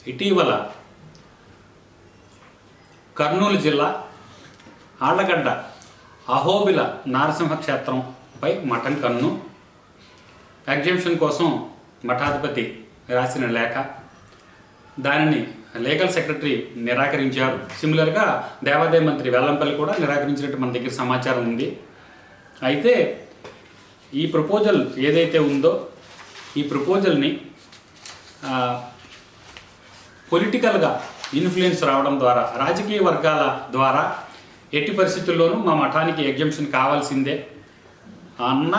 ఇటీవల కర్నూలు జిల్లా ఆళ్లగడ్డ అహోబిల నారసింహ క్షేత్రంపై మఠం కన్ను ఎగ్జిబిషన్ కోసం మఠాధిపతి రాసిన లేఖ, దానిని లీగల్ సెక్రటరీ నిరాకరించారు. సిమిలర్గా దేవాదాయ మంత్రి వెల్లంపల్లి కూడా నిరాకరించినట్టు మన దగ్గర సమాచారం ఉంది. అయితే ఈ ప్రపోజల్ ఏదైతే ఉందో ఈ ప్రపోజల్ని పొలిటికల్గా ఇన్ఫ్లుయెన్స్ రావడం ద్వారా, రాజకీయ వర్గాల ద్వారా ఎట్టి పరిస్థితుల్లోనూ మా మఠానికి ఎగ్జిబిషన్ కావాల్సిందే అన్న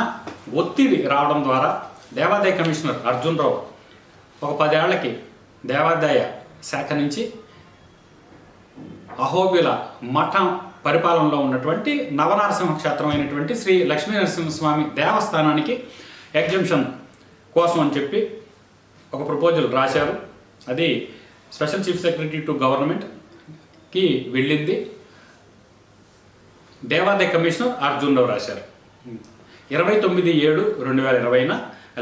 ఒత్తిడి రావడం ద్వారా దేవాదాయ కమిషనర్ అర్జున్ రావు ఒక 10 ఏళ్లకి దేవాదాయ శాఖ నుంచి అహోబిల మఠం పరిపాలనలో ఉన్నటువంటి నవనరసింహ క్షేత్రం అయినటువంటి శ్రీ లక్ష్మీ నరసింహస్వామి దేవస్థానానికి ఎగ్జిబిషన్ కోసం అని చెప్పి ఒక ప్రపోజల్ రాశారు. అది స్పెషల్ చీఫ్ సెక్రటరీ టు గవర్నమెంట్కి వెళ్ళింది. దేవాదాయ కమిషనర్ అర్జున్ రావు రాశారు. 29/7/2020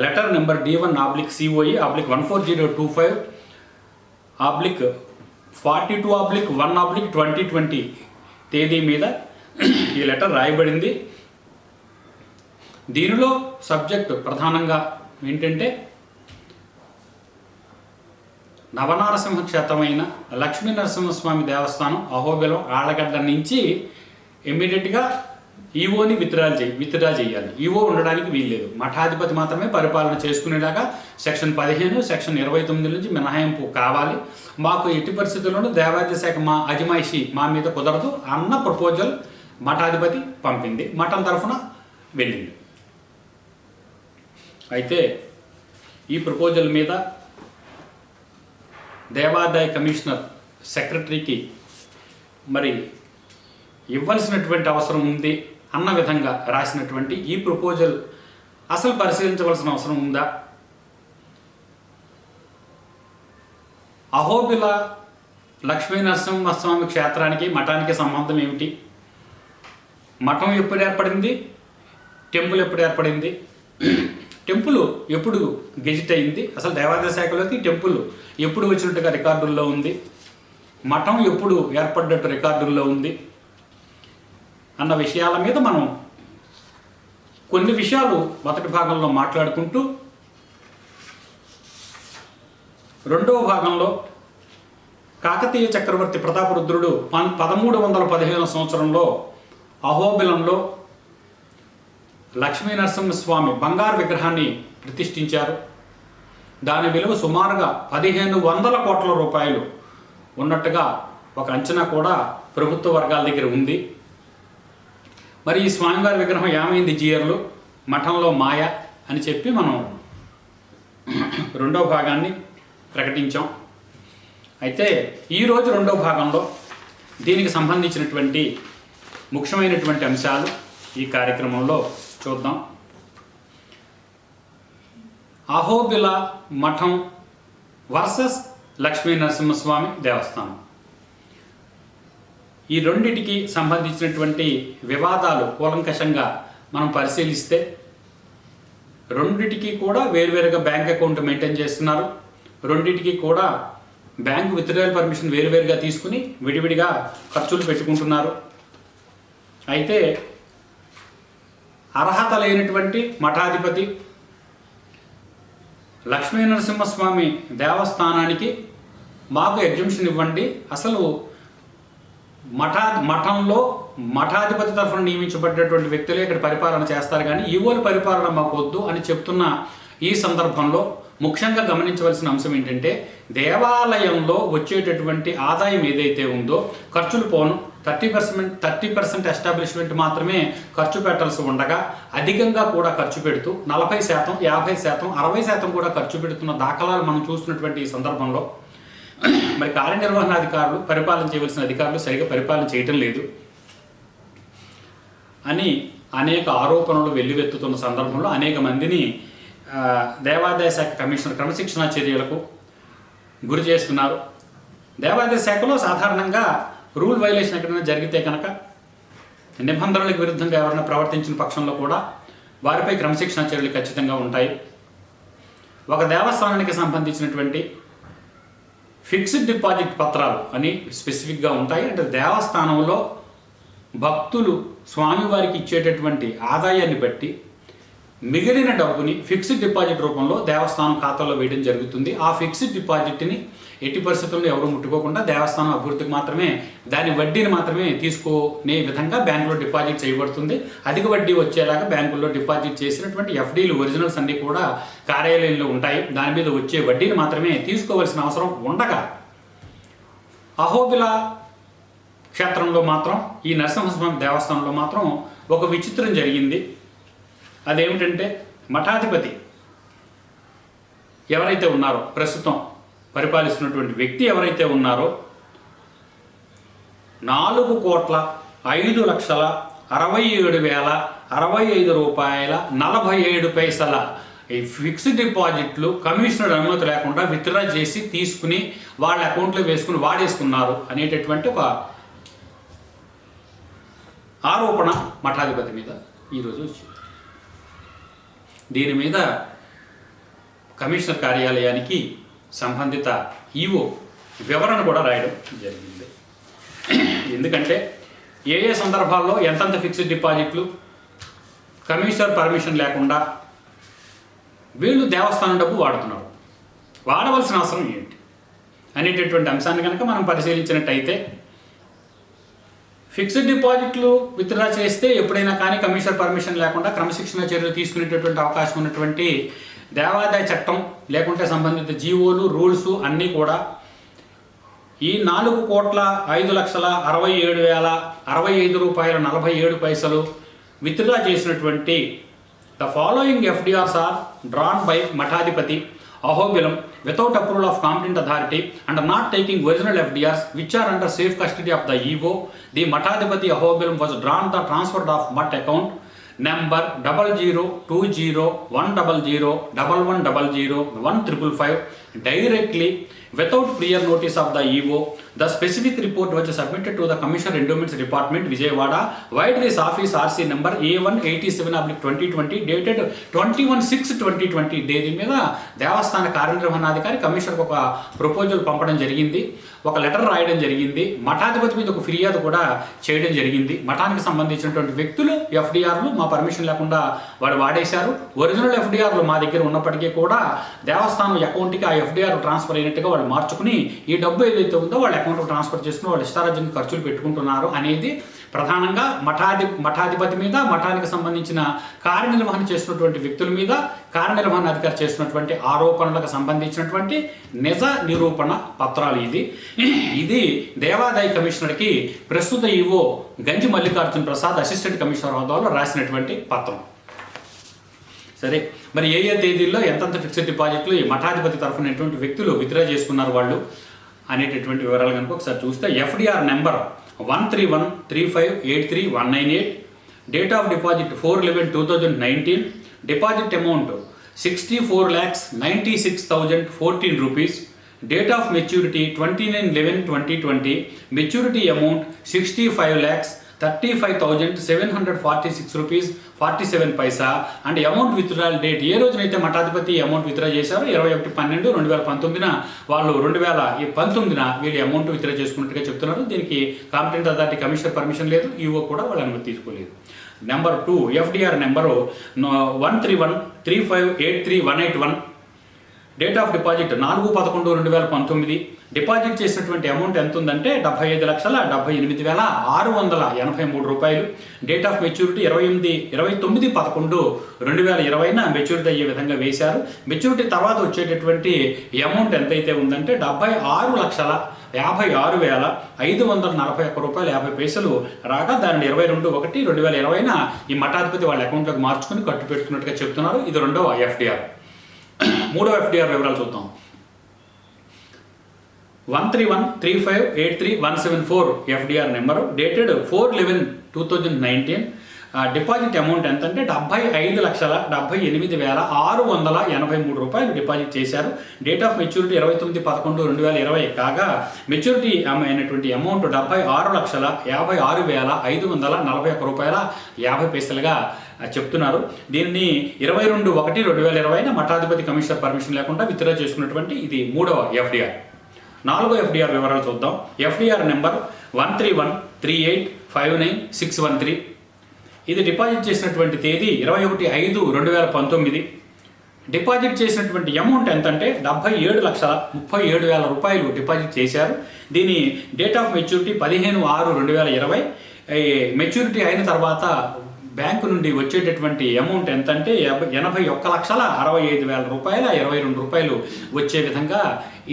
లెటర్ నెంబర్ D1/COE/1402/42/1/2020 తేదీ మీద ఈ లెటర్ రాయబడింది. దీనిలో సబ్జెక్టు ప్రధానంగా ఏంటంటే నవనరసింహ క్షేత్రమైన లక్ష్మీ నరసింహస్వామి దేవస్థానం అహోబిలం ఆళ్లగడ్డ నుంచి ఇమ్మీడియట్గా ఈవోని విత్డ్రా చేయాలి. ఈవో ఉండడానికి వీల్లేదు. మఠాధిపతి మాత్రమే పరిపాలన చేసుకునేలాగా సెక్షన్ 15, సెక్షన్ 29 నుంచి మినహాయింపు కావాలి. మాకు ఎట్టి పరిస్థితుల్లోనూ దేవాదాయ శాఖ మా అజమాయిషి మా మీద కుదరదు అన్న ప్రపోజల్ మఠాధిపతి పంపింది. మఠం తరఫున వెళ్ళింది. అయితే ఈ ప్రపోజల్ మీద దేవాదాయ కమిషనర్ సెక్రటరీకి మరి ఇవ్వాల్సినటువంటి అవసరం ఉంది అన్న విధంగా రాసినటువంటి ఈ ప్రపోజల్ అసలు పరిశీలించవలసిన అవసరం ఉందా? అహోబిల లక్ష్మీ నరసింహస్వామి క్షేత్రానికి మఠానికి సంబంధం ఏమిటి? మఠం ఎప్పుడు ఏర్పడింది? టెంపుల్ ఎప్పుడు ఏర్పడింది? టెంపుల్ ఎప్పుడు గెజిట్ అయింది? అసలు దేవాదాయ శాఖలోకి టెంపుల్ ఎప్పుడు వచ్చినట్టుగా రికార్డుల్లో ఉంది? మఠం ఎప్పుడు ఏర్పడ్డట్టు రికార్డుల్లో ఉంది అన్న విషయాల మీద మనం కొన్ని విషయాలు మొదటి భాగంలో మాట్లాడుకుంటూ రెండవ భాగంలో కాకతీయ చక్రవర్తి ప్రతాపరుద్రుడు 1315 సంవత్సరంలో అహోబిలంలో లక్ష్మీ నరసింహస్వామి బంగారు విగ్రహాన్ని ప్రతిష్ఠించారు. దాని విలువ సుమారుగా 1500 కోట్ల రూపాయలు ఉన్నట్టుగా ఒక అంచనా కూడా ప్రభుత్వ వర్గాల దగ్గర ఉంది. మరి ఈ స్వామివారి విగ్రహం ఏమైంది జీయర్లు, మఠంలో మాయ అని చెప్పి మనం రెండవ భాగాన్ని ప్రకటించాం. అయితే ఈరోజు రెండవ భాగంలో దీనికి సంబంధించినటువంటి ముఖ్యమైనటువంటి అంశాలు ఈ కార్యక్రమంలో చూద్దాం. అహోబిల మఠం వర్సెస్ లక్ష్మీ నరసింహస్వామి దేవస్థానం, ఈ రెండిటికి సంబంధించినటువంటి వివాదాలు కూలంకషంగా మనం పరిశీలిస్తే రెండిటికి కూడా వేరువేరుగా బ్యాంక్ అకౌంట్ మెయింటైన్ చేస్తున్నారు. రెండిటికి కూడా బ్యాంక్ విత్డ్రాయల్ పర్మిషన్ వేరువేరుగా తీసుకుని విడివిడిగా ఖర్చులు పెట్టుకుంటున్నారు. అయితే అర్హత లేనటువంటి మఠాధిపతి లక్ష్మీ నరసింహస్వామి దేవస్థానానికి మాకు ఎగ్జిబిషన్ ఇవ్వండి, అసలు మఠంలో మఠాధిపతి తరఫున నియమించబడ్డటువంటి వ్యక్తులే ఇక్కడ పరిపాలన చేస్తారు కానీ ఈవోల పరిపాలన మాకు వద్దు అని చెప్తున్న ఈ సందర్భంలో ముఖ్యంగా గమనించవలసిన అంశం ఏంటంటే దేవాలయంలో వచ్చేటటువంటి ఆదాయం ఏదైతే ఉందో ఖర్చులు పోను 30% ఎస్టాబ్లిష్మెంట్ మాత్రమే ఖర్చు పెట్టాల్సి ఉండగా అధికంగా కూడా ఖర్చు పెడుతూ 40%, 50%, 60% కూడా ఖర్చు పెడుతున్న దాఖలాలు మనం చూస్తున్నటువంటి ఈ సందర్భంలో మరి కార్యనిర్వహణాధికారులు, పరిపాలన చేయవలసిన అధికారులు సరిగా పరిపాలన చేయటం లేదు అని అనేక ఆరోపణలు వెల్లువెత్తుతున్న సందర్భంలో అనేక మందిని దేవాదాయ శాఖ కమిషనర్ క్రమశిక్షణా చర్యలకు గురి చేస్తున్నారు. దేవాదాయ శాఖలో సాధారణంగా రూల్ వైలేషన్ ఎక్కడైనా జరిగితే కనుక నిబంధనలకు విరుద్ధంగా ఎవరైనా ప్రవర్తించిన పక్షంలో కూడా వారిపై క్రమశిక్షణా చర్యలు ఖచ్చితంగా ఉంటాయి. ఒక దేవస్థానానికి సంబంధించినటువంటి ఫిక్స్డ్ డిపాజిట్ పత్రాలు అని స్పెసిఫిక్గా ఉంటాయి. అంటే దేవస్థానంలో భక్తులు స్వామివారికి ఇచ్చేటటువంటి ఆదాయాన్ని బట్టి మిగిలిన డబ్బుని ఫిక్స్డ్ డిపాజిట్ రూపంలో దేవస్థానం ఖాతాలో వేయడం జరుగుతుంది. ఆ ఫిక్స్డ్ డిపాజిట్ని ఎట్టి పరిస్థితుల్లో ఎవరు ముట్టుకోకుండా దేవస్థానం అభివృద్ధికి మాత్రమే, దాని వడ్డీని మాత్రమే తీసుకునే విధంగా బ్యాంకులో డిపాజిట్ చేయబడుతుంది. అధిక వడ్డీ వచ్చేలాగా బ్యాంకుల్లో డిపాజిట్ చేసినటువంటి ఎఫ్డీలు ఒరిజినల్స్ అన్నీ కూడా కార్యాలయంలో ఉంటాయి. దాని మీద వచ్చే వడ్డీని మాత్రమే తీసుకోవాల్సిన అవసరం ఉండగా అహోబిల క్షేత్రంలో మాత్రం, ఈ నరసింహస్వామి దేవస్థానంలో మాత్రం ఒక విచిత్రం జరిగింది. అదేమిటంటే మఠాధిపతి ఎవరైతే ఉన్నారో, ప్రస్తుతం పరిపాలిస్తున్నటువంటి వ్యక్తి ఎవరైతే ఉన్నారో 4,05,67,065 రూపాయల 47 పైసల ఈ ఫిక్స్డ్ డిపాజిట్లు కమిషనర్ అనుమతి లేకుండా విత్డ్రా చేసి తీసుకుని వాళ్ళ అకౌంట్లో వేసుకుని వాడేసుకున్నారు అనేటటువంటి ఒక ఆరోపణ మఠాధిపతి మీద ఈరోజు వచ్చింది. దీని మీద కమిషనర్ కార్యాలయానికి సంబంధిత ఈవో వివరణ కూడా రాయడం జరిగింది. ఎందుకంటే ఏ ఏ సందర్భాల్లో ఎంతంత ఫిక్స్డ్ డిపాజిట్లు కమిషనర్ పర్మిషన్ లేకుండా వీళ్ళు దేవస్థానం డబ్బు వాడుతున్నారు, వాడవలసిన అవసరం ఏంటి అనేటటువంటి అంశాన్ని కనుక మనం పరిశీలించినట్టయితే, ఫిక్స్డ్ డిపాజిట్లు విత్డ్రా చేస్తే ఎప్పుడైనా కానీ కమిషనర్ పర్మిషన్ లేకుండా క్రమశిక్షణ చర్యలు తీసుకునేటటువంటి అవకాశం ఉన్నటువంటి దేవాదాయ చట్టం లేకుంటే సంబంధిత జీవోలు, రూల్స్ అన్నీ కూడా ఈ 4,05,67,065 రూపాయల 47 పైసలు విత్డ్రా చేసినటువంటి the following FDRs are drawn by మఠాధిపతి Ahobilam without approval of competent authority and not taking original FDRs which are under safe custody of the EO. The Mathadipati Ahobilam was drawn the transferred of MUT account number 00201001001155 directly without prior notice of the EO. The specific report was submitted to the Commissioner Endowments Department, Vijayawada, via this office RC number A187/2020 dated 21/6/2020. దీని మీద దేవస్థాన కార్యనిర్వహణాధికారి కమిషనర్కి ఒక proposal పంపడం జరిగింది, ఒక letter రాయడం జరిగింది, మఠాధిపతి మీద ఒక ఫిర్యాదు కూడా చేయడం జరిగింది. మఠానికి సంబంధించినటువంటి వ్యక్తులు ఎఫ్డిఆర్లు మా పర్మిషన్ లేకుండా వాళ్ళు వాడేశారు, ఒరిజినల్ ఎఫ్డిఆర్లు మా దగ్గర ఉన్నప్పటికీ కూడా దేవస్థానం అకౌంట్కి ఆ ఎఫ్డిఆర్ ట్రాన్స్ఫర్ అయినట్టుగా వాళ్ళు మార్చుకుని ఈ డబ్బు ఏదైతే ఉందో వాళ్ళ అకౌంట్కి ట్రాన్స్ఫర్ చేసుకుని వాళ్ళు ఇష్టారాజ్యంగా ఖర్చులు పెట్టుకుంటున్నారు అనేది ప్రధానంగా మఠాధిపతి మీద, మఠానికి సంబంధించిన కార్యనిర్వహణ చేస్తున్నటువంటి వ్యక్తుల మీద కార్యనిర్వహణ అధికారి చేస్తున్నటువంటి ఆరోపణలకు సంబంధించినటువంటి నిజ నిరూపణ పత్రాలు. ఇది దేవాదాయ కమిషనర్కి ప్రస్తుత ఈవో గంజి మల్లికార్జున ప్రసాద్ అసిస్టెంట్ కమిషనర్ హోదాలో రాసినటువంటి పత్రం. సరే, మరి ఏ ఏ తేదీల్లో ఎంతంత ఫిక్స్డ్ డిపాజిట్లు ఈ మఠాధిపతి తరఫున ఎటువంటి వ్యక్తులు విత్డ్రా చేసుకున్నారు వాళ్ళు అనేటటువంటి వివరాలు కనుక ఒకసారి చూస్తే, FDR number 1313583,198, date of deposit 4/11/2019, deposit amount 64,96,014 rupees, date of maturity 29/11/2020, maturity amount 65,35,746 rupees 47 paisa, and amount withdrawal date ఏ రోజునైతే మఠాధిపతి అమౌంట్ విత్డ్రా చేశారో 21/12/2019 వాళ్ళు 2019 వీళ్ళు అమౌంట్ విత్డ్రా చేసుకున్నట్టుగా చెప్తున్నారు. దీనికి కాంపిటెంట్ అథారిటీ కమిషనర్ పర్మిషన్ లేదు, ఈవో కూడా వాళ్ళ అనుమతి తీసుకోలేదు. Number 2 FDR number 1313583,181, date of deposit 4/11/2019, deposit చేసినటువంటి అమౌంట్ ఎంత ఉందంటే 75,78,683 రూపాయలు, డేట్ ఆఫ్ మెచ్యూరిటీ 29/11/2020 మెచ్యూరిటీ అయ్యే విధంగా వేశారు. మెచ్యూరిటీ తర్వాత వచ్చేటటువంటి అమౌంట్ ఎంతైతే ఉందంటే 76,56,541 రూపాయలు 50 పైసలు రాగా దాన్ని 22/1/2020 ఈ మఠాధిపతి వాళ్ళ అకౌంట్లోకి మార్చుకుని ఖర్చు పెడుతున్నట్టుగా చెప్తున్నారు. ఇది రెండవ ఎఫ్డిఆర్. మూడవ ఎఫ్డిఆర్ వివరాలు చూద్దాం. 1313583,174 FDR number, dated 4/11/2019, deposit amount ఎంత అంటే 75,78,683 రూపాయలు డిపాజిట్ చేశారు. డేట్ ఆఫ్ మెచ్యూరిటీ 29/11/2020 కాగా మెచ్యూరిటీ అయినటువంటి అమౌంట్ 76,56,541 రూపాయల 50 పైసలుగా చెప్తున్నారు. దీన్ని 22/1/2020 మఠాధిపతి కమిషనర్ పర్మిషన్ లేకుండా విత్డ్రా చేసుకున్నటువంటి ఇది మూడవ ఎఫ్డిఆర్. నాలుగో ఎఫ్డిఆర్ వివరాలు చూద్దాం. FDR number 13138599613. ఇది డిపాజిట్ చేసినటువంటి తేదీ 21/5/2019. డిపాజిట్ చేసినటువంటి అమౌంట్ ఎంతంటే 77,37,000 రూపాయలు డిపాజిట్ చేశారు. దీని డేట్ ఆఫ్ మెచ్యూరిటీ 15/6/2020. మెచ్యూరిటీ అయిన తర్వాత బ్యాంకు నుండి వచ్చేటటువంటి అమౌంట్ ఎంతంటే 81,65,000 రూపాయల 22 రూపాయలు వచ్చే విధంగా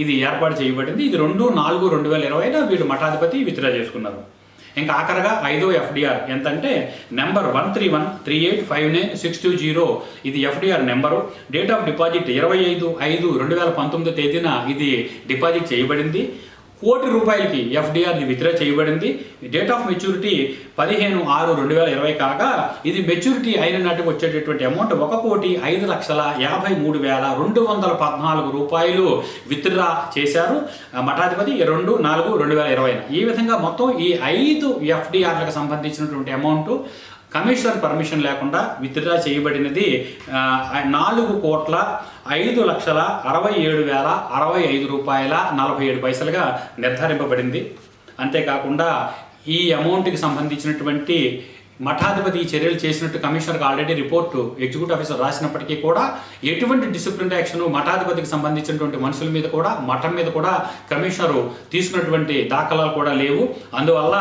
ఇది ఏర్పాటు చేయబడింది. ఇది 2/4/2020 వీళ్ళు మఠాధిపతి విత్డ్రా చేసుకున్నారు. ఇంకా ఆఖరగా 5వ ఎఫ్డిఆర్ ఎంతంటే నెంబర్ 13138599620. ఇది FDR number. Date of deposit 25/5/2019 తేదీన ఇది డిపాజిట్ చేయబడింది. ₹1,00,00,000కి ఎఫ్డిఆర్ని విత్డ్రా చేయబడింది. డేట్ ఆఫ్ మెచ్యూరిటీ 15/6/2020 కాగా ఇది మెచ్యూరిటీ అయిన నాటికి వచ్చేటటువంటి అమౌంట్ 1,53,214 రూపాయలు విత్డ్రా చేశారు మఠాధిపతి 2/4/2020. ఈ విధంగా మొత్తం ఈ 5 ఎఫ్డిఆర్లకు సంబంధించినటువంటి అమౌంట్ కమిషనర్ పర్మిషన్ లేకుండా విత్డ్రా చేయబడినది 4,05,67,065 రూపాయల 47 నిర్ధారింపబడింది. అంతేకాకుండా ఈ అమౌంట్కి సంబంధించినటువంటి మఠాధిపతి చర్యలు చేసినట్టు కమిషనర్కి ఆల్రెడీ రిపోర్టు ఎగ్జిక్యూటివ్ ఆఫీసర్ రాసినప్పటికీ కూడా ఎటువంటి డిసిప్లినరీ యాక్షన్ మఠాధిపతికి సంబంధించినటువంటి మనుషుల మీద కూడా మఠం మీద కూడా కమిషనరు తీసుకున్నటువంటి దాఖలాలు కూడా లేవు. అందువల్ల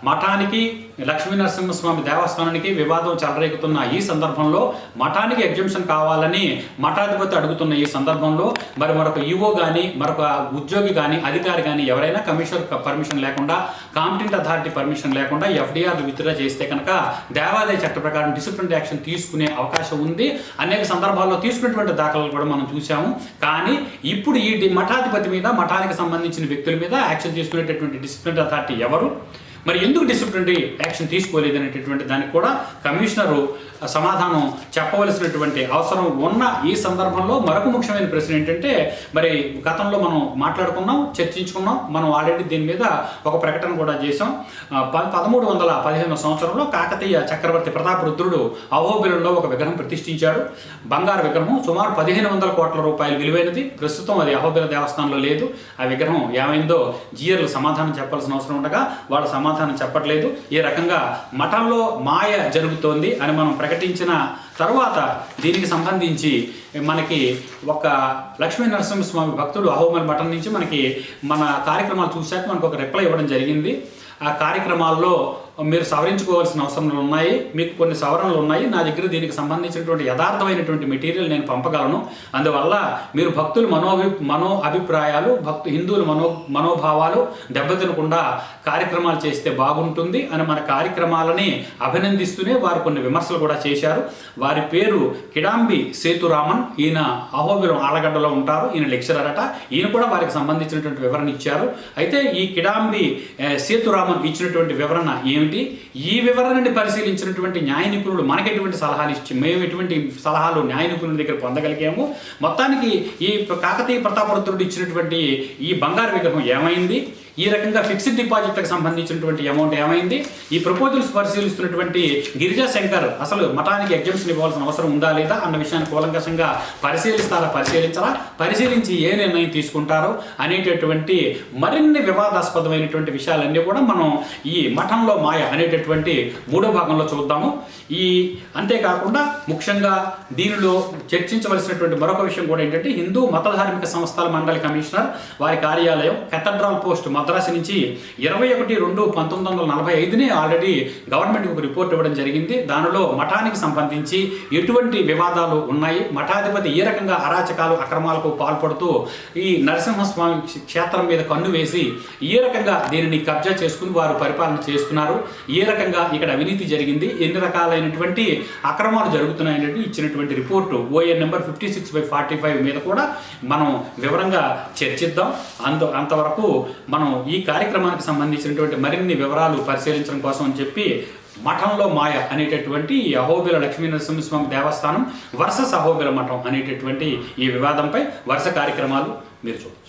మఠానికి లక్ష్మీనరసింహస్వామి దేవస్థానానికి వివాదం చెలరేగుతున్న ఈ సందర్భంలో మఠానికి ఎగ్జంప్షన్ కావాలని మఠాధిపతి అడుగుతున్న ఈ సందర్భంలో మరొక ఈవో కానీ మరొక ఉద్యోగి కానీ అధికారి కానీ ఎవరైనా కమిషనర్ పర్మిషన్ లేకుండా కాంపిటెంట్ అథారిటీ పర్మిషన్ లేకుండా ఎఫ్డిఆర్ విత్డ్రా చేస్తే కనుక దేవాదాయ చట్ట ప్రకారం డిసిప్లినరీ యాక్షన్ తీసుకునే అవకాశం ఉంది. అనేక సందర్భాల్లో తీసుకున్నటువంటి దాఖలాలు కూడా మనం చూసాము. కానీ ఇప్పుడు ఈ మఠాధిపతి మీద మఠానికి సంబంధించిన వ్యక్తుల మీద యాక్షన్ తీసుకునేటటువంటి డిసిప్లినరీ అథారిటీ ఎవరు, మరి ఎందుకు డిసిప్లినరీ యాక్షన్ తీసుకోలేదు అనేటటువంటి దానికి కూడా కమిషనరు సమాధానం చెప్పవలసినటువంటి అవసరం ఉన్న ఈ సందర్భంలో మరొక ముఖ్యమైన ప్రశ్న ఏంటంటే, మరి గతంలో మనం మాట్లాడుకున్నాం, చర్చించుకున్నాం, మనం ఆల్రెడీ దీని మీద ఒక ప్రకటన కూడా చేసాం. 1315 సంవత్సరంలో కాకతీయ చక్రవర్తి ప్రతాపరుద్రుడు అహోబిలంలో ఒక విగ్రహం ప్రతిష్ఠించాడు. బంగారు విగ్రహం సుమారు 1,500 కోట్ల రూపాయలు విలువైనది. ప్రస్తుతం అది అహోబిల దేవస్థానంలో లేదు. ఆ విగ్రహం ఏమైందో జీయర్లు సమాధానం చెప్పాల్సిన అవసరం ఉండగా వాళ్ళు సమాధానం చెప్పట్లేదు. ఈ రకంగా మఠంలో మాయ జరుగుతోంది అని మనం ప్రకటించిన తర్వాత దీనికి సంబంధించి మనకి ఒక లక్ష్మీ నరసింహస్వామి భక్తుడు అహోబిల మఠం నుంచి మనకి మన కార్యక్రమాలు చూశాక మనకు ఒక రిప్లై ఇవ్వడం జరిగింది. ఆ కార్యక్రమాల్లో మీరు సవరించుకోవాల్సిన అవసరాలు ఉన్నాయి, మీకు కొన్ని సవరణలు ఉన్నాయి, నా దగ్గర దీనికి సంబంధించినటువంటి యథార్థమైనటువంటి మెటీరియల్ నేను పంపగలను. అందువల్ల మీరు భక్తుల మనో అభిప్రాయాలు హిందువుల మనోభావాలు దెబ్బతినకుండా కార్యక్రమాలు చేస్తే బాగుంటుంది అని మన కార్యక్రమాలని అభినందిస్తూనే వారు కొన్ని విమర్శలు కూడా చేశారు. వారి పేరు కిడాంబి సేతురామన్. ఈయన అహోబిలం ఆలగడ్డలో ఉంటారు. ఈయన లెక్చరర్ అట. ఈయన కూడా వారికి సంబంధించినటువంటి వివరణ ఇచ్చారు. అయితే ఈ కిడాంబి సేతురామన్ ఇచ్చినటువంటి వివరణ ఏమిటి, ఈ వివరణని పరిశీలించినటువంటి న్యాయ నిపుణులు మనకి ఎటువంటి సలహాలు ఇచ్చి మేము ఎటువంటి సలహాలు న్యాయ నిపుణుల దగ్గర పొందగలిగాము, మొత్తానికి ఈ కాకతీయ ప్రతాపరుద్రుడు ఇచ్చినటువంటి ఈ బంగారు విగ్రహం ఏమైంది, ఈ రకంగా ఫిక్స్డ్ డిపాజిట్లకు సంబంధించినటువంటి అమౌంట్ ఏమైంది, ఈ ప్రపోజల్స్ పరిశీలిస్తున్నటువంటి గిరిజా శంకర్ అసలు మఠానికి ఎగ్జంప్షన్ ఇవ్వాల్సిన అవసరం ఉందా లేదా అన్న విషయాన్ని కూలంకషంగా పరిశీలించారా, పరిశీలించి ఏ నిర్ణయం తీసుకుంటారో అనేటటువంటి మరిన్ని వివాదాస్పదమైనటువంటి విషయాలన్నీ కూడా మనం ఈ మఠంలో మాయ అనేటటువంటి 3వ భాగంలో చూద్దాము. అంతేకాకుండా ముఖ్యంగా దీనిలో చర్చించవలసినటువంటి మరొక విషయం కూడా ఏంటంటే, హిందూ మత ధార్మిక సంస్థల మండలి కమిషనర్ వారి కార్యాలయం కెథడ్రాల్ పోస్ట్ మద్రాసు నుంచి 21/2/1945 ఆల్రెడీ గవర్నమెంట్కి ఒక రిపోర్ట్ ఇవ్వడం జరిగింది. దానిలో మఠానికి సంబంధించి ఎటువంటి వివాదాలు ఉన్నాయి, మఠాధిపతి ఏ రకంగా అరాచకాలు అక్రమాలకు పాల్పడుతూ ఈ నరసింహస్వామి క్షేత్రం మీద కన్ను వేసి ఏ రకంగా దీనిని కబ్జా చేసుకుని వారు పరిపాలన చేస్తున్నారు, ఏ రకంగా ఇక్కడ అవినీతి జరిగింది, ఎన్ని రకాలైనటువంటి అక్రమాలు జరుగుతున్నాయనేది ఇచ్చినటువంటి రిపోర్టు OA నెంబర్ 56/45 మీద కూడా మనం వివరంగా చర్చిద్దాం. అంతవరకు మనం ఈ కార్యక్రమానికి సంబంధించినటువంటి మరిన్ని వివరాలు పరిశీలించడం కోసం అని చెప్పి మఠంలో మాయ అనేటటువంటి అహోబిల లక్ష్మీ నరసింహస్వామి దేవస్థానం వర్సెస్ అహోబిల మఠం అనేటటువంటి ఈ వివాదంపై వరుస కార్యక్రమాలు మీరు చూడండి.